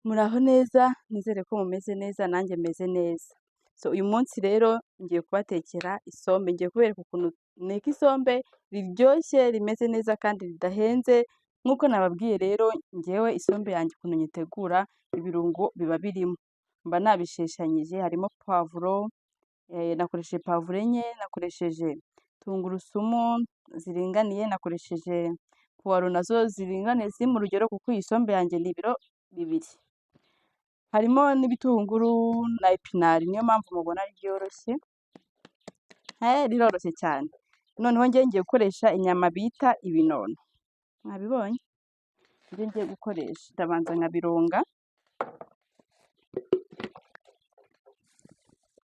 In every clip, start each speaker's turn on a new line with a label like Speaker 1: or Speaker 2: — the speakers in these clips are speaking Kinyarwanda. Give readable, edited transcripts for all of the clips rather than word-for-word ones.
Speaker 1: Muraho neza, nizere ko mumeze neza nanjye meze neza. Uyu munsi rero ngiye kubatekera isombe, ngiye kubereka ukuntu nteka isombe riryoshye, rimeze neza kandi ridahenze, nk'uko nababwiye rero njyewe isombe yanjye ukuntu nyitegura, ibirungo biba birimo. Mba nabisheshanyije, harimo pavuro, nakoresheje pavuro enye, nakoresheje tungurusumu ziringaniye, nakoresheje puwaro nazo ziringaniye ziri mu rugero kuko iyi sombe yanjye ni ibiro bibiri. Harimo n'ibitunguru na epinari, niyo mpamvu mubona ari ryoroshye, riroroshye cyane. Noneho njyewe ngiye gukoresha inyama bita ibinono, mwabibonye? Nibyo ngiye gukoresha,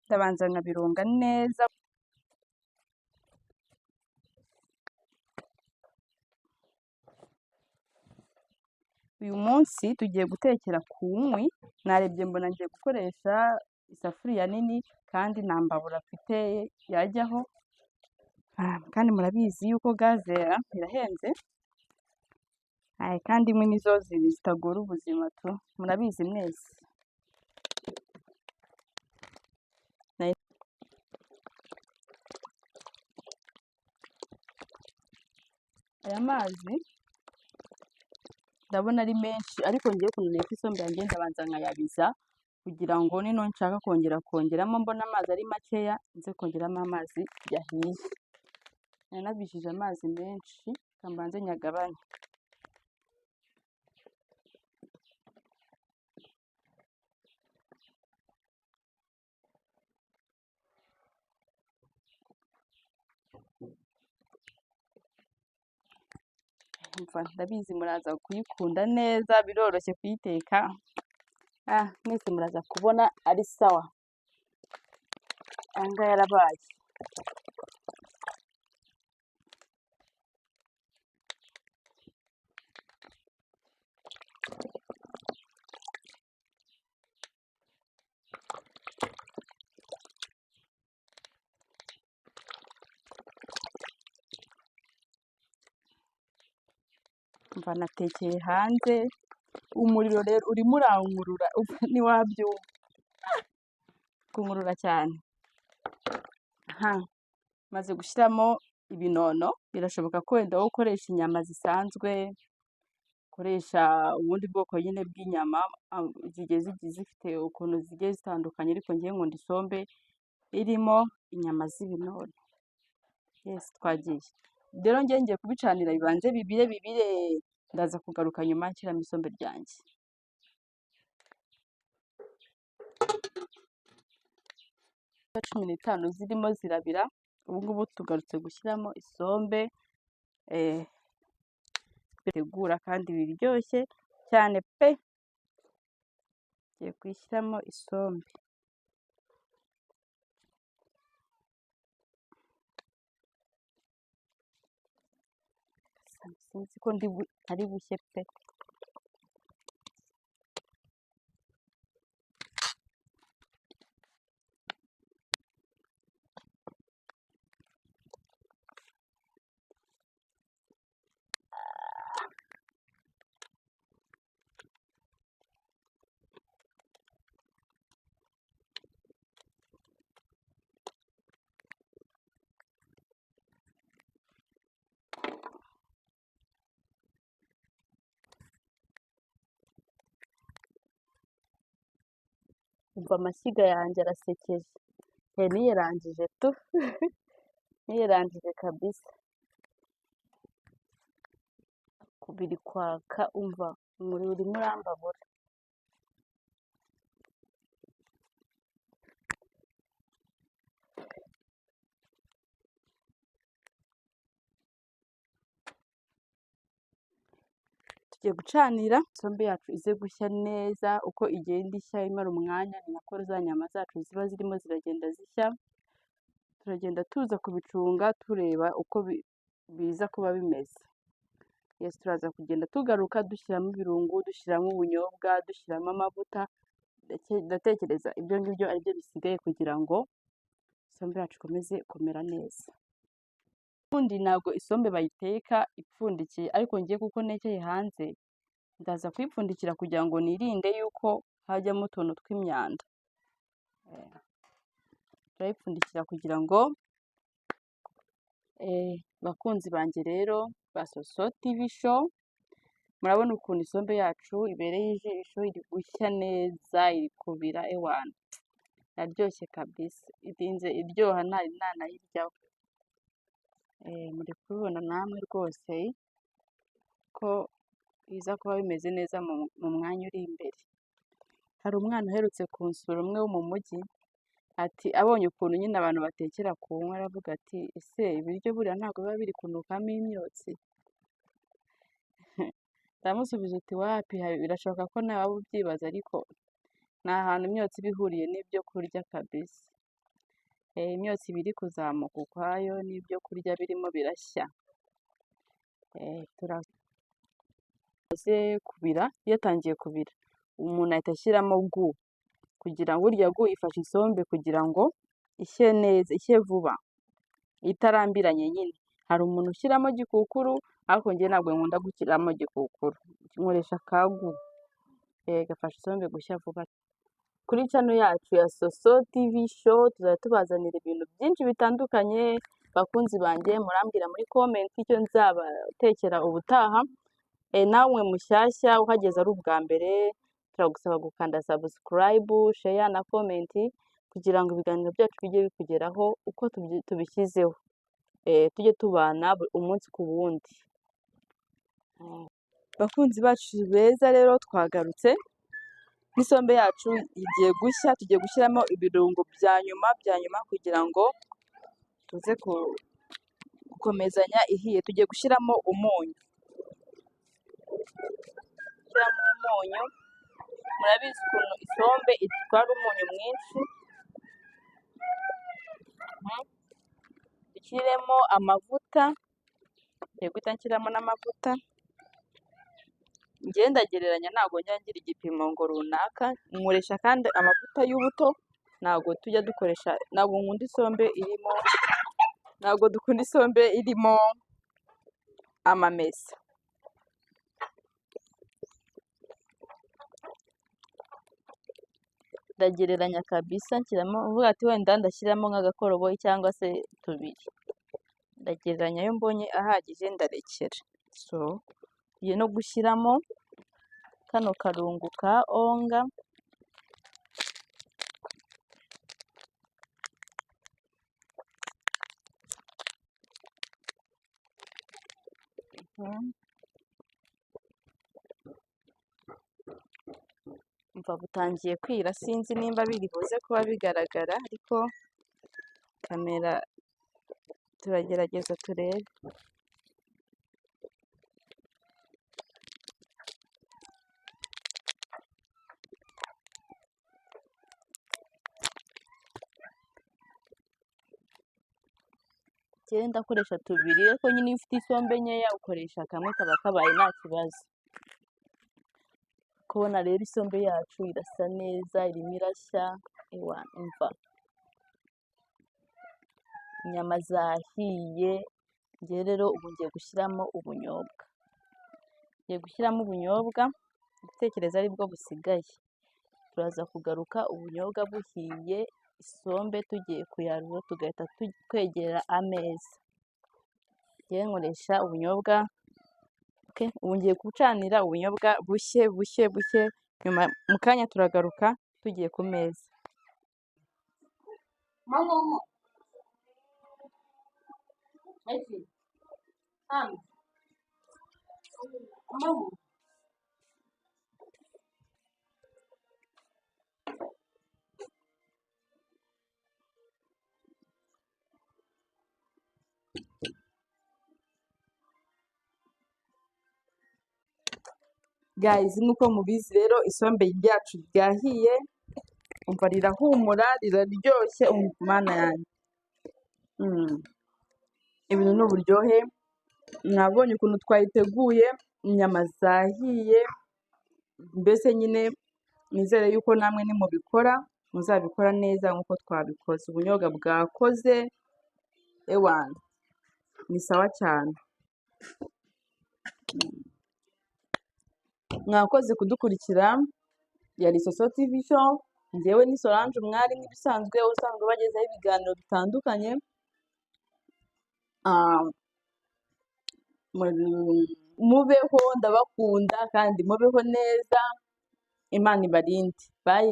Speaker 1: ndabanza nkabironga neza. Uyu munsi tugiye gutekera ku nkwi, narebye mbona ngiye gukoresha isafuriya nini kandi nta mbabura mfite yajyaho, kandi murabizi yuko gaze irahenze, kandi inkwi nizo zitagora ubuzima tu, murabizi mwese. Aya mazi ndabona ari menshi, ariko ngiye ukuntu nteka isombe yanjye ndabanza nkayabiza kugira ngo nino nshaka kongeramo mbona amazi ari makeya, nze kongeramo amazi yahiye. Nanabishije amazi menshi, reka mbanze nyagabanye. Ndabizi muraza kuyikunda neza, biroroshye kuyiteka, mwese muraza kubona ari sawa. Aya ngaya yarabaye. Mva natekeye hanze, umuriro rero urimo urankurura, ntiwabyumva, kunkurura cyane. Maze gushyiramo ibinono, birashoboka ko wenda wowe ukoresha inyama zisanzwe, ukoresha ubundi bwoko nyine bw'inyama, zigiye zifite ukuntu zigiye zitandukanye, ariko ngiye nkunda isombe irimo inyama z'ibinono. Twagiye. Rero ngiye kubicanira bibanze bibire, ndaza kugaruka nyuma nshyiramo isombe ryanjye. Iminota 15 zirimo zirabira, ubu ngubu tugarutse gushyiramo isombe, bitegura kandi biryoshye cyane pe. Ngiye kuyishyiramo isombe. Sinzi ko ari bushye pe. Umva amashyiga yanjye arasekeje, niyerangije tu, niyerangije kabisa. Biri kwaka, umva umuriro urimo urambabura. Tugiye gucanira isombe yacu ize gushya neza, uko igenda ishya imara umwanya ni nako za nyama zacu ziba zirimo ziragenda zishya. Turagenda tuza kubicunga tureba uko biza kuba bimeze. Turaza kugenda tugaruka dushyiramo ibirungo, dushyiramo ubunyobwa, dushyiramo amavuta, ndatekereza ibyo ngibyo aribyo bisigaye kugira ngo isombe yacu ikomeze kumera neza. Ubundi ntabwo isombe bayiteka ipfundikiye, ariko ngiye kuko ntekeye hanze, ndaza kuyipfundikira kugira ngo nirinde yuko hajyamo utuntu tw'imyanda. Turayipfundikira kugira ngo bakunzi banjye rero ba Soso TV show, murabona ukuntu isombe yacu ibereye ijisho, iri gushya neza, iri kubira ewana, yaryoshye kabisa, irinze iryoha ntari nanayiryaho. Muri kubibona namwe rwose ko biza kuba bimeze neza mu mwanya uri imbere. Hari umwana uherutse kunsura umwe wo mu mujyi, ati abonye ukuntu nyine abantu batekera ku nkwi, aravuga ati ese ibiryo buriya ntabwo biba biri kunukamo imyotsi? Ndamusubiza uti wapi, birashoboka ko nawe waba ubyibaza, ariko ni ahantu imyotsi iba ihuriye n'ibyo kurya kabisa. Imyotsi iba iri kuzamuka ukwayo n'ibyo kurya birimo birashya. Turaze kubira, iyo atangiye kubira umuntu ahita ashyiramo gu, kugira ngo urya gu ifasha isombe kugira ngo ishye neza, ishye vuba itarambiranye nyine. Hari umuntu ushyiramo gikukuru, ariko njye ntabwo nkunda gushyiramo gikukuru, nkoresha ka gu, gafasha isombe gushya vuba. Kuri channel yacu ya Soso TV show tuzajya tubazanira ibintu byinshi bitandukanye. Bakunzi banjye murambwira muri comment icyo nzabatekera ubutaha. Nawe mushyashya uhageze ari ubwa mbere, turagusaba gukanda subscribe, share na comment kugira ngo ibiganiro byacu bijye bikugeraho uko tubishyizeho, tujye tubana umunsi ku wundi. Bakunzi bacu beza rero, twagarutse n'isombe yacu igiye gushya, tugiye gushyiramo ibirungo bya nyuma kugira ngo tuze gukomezanya ihiye. Tugiye gushyiramo umunyu, murabizi ukuntu isombe itwara umunyu mwinshi. Dushyiremo amavuta, ngiye guhita nshyiramo n'amavuta. Njye ndagereranya, ntabwo njya ngira igipimo ngo runaka, nkoresha kandi amavuta y'ubuto, ntabwo tujya dukoresha, ntabwo dukunda isombe irimo amamesa. Ndagereranya kabisa, nshyiramo, uvuga ati wenda ndashyiramo nk'agakoroboyi cyangwa se tubiri, ndagereranya, ayo mbonye ahagije ndarekera. So tugiye no gushyiramo kano karungu ka onga, mva butangiye kwira, sinzi nimba biri buze kuba bigaragara, ariko kamera turagerageza turebe. Ngenda akoresha tubiri, ariko nyine iyo ufite isombe nkeya ukoresha kamwe, kaba kabaye nta kibazo. Kubona rero isombe yacu irasa neza, irimo irashya, umva inyama zahiye. Njye rero ubu ngiye gushyiramo ubunyobwa, ndatekereza aribwo busigaye. Turaza kugaruka ubunyobwa buhiye, isombe tugiye kuyarura, tugahita twegera ameza. Njye nkoresha ubunyobwa. Ubu ngiye gucanira ubunyobwa bushye, nyuma mu kanya turagaruka tugiye ku meza. Guys, nk'uko mubizi rero isombe ryacu ryahiye, umva rirahumura, riraryoshye, mana yanjye. Ibintu ni uburyohe, mwabonye ukuntu twayiteguye, inyama zahiye, mbese nyine nizere yuko namwe nimubikora muzabikora neza nk'uko twabikoze. Ubunyobwa bwakoze, ewana ni sawa cyane. mwakoze kudukurikira, yari Soso TV show, njyewe ni Solange umwari nk'ibisanzwe usanzwe bagezaho ibiganiro bitandukanye. Ah, mubeho, ndabakunda kandi mubeho neza, Imana ibarinde. Bye.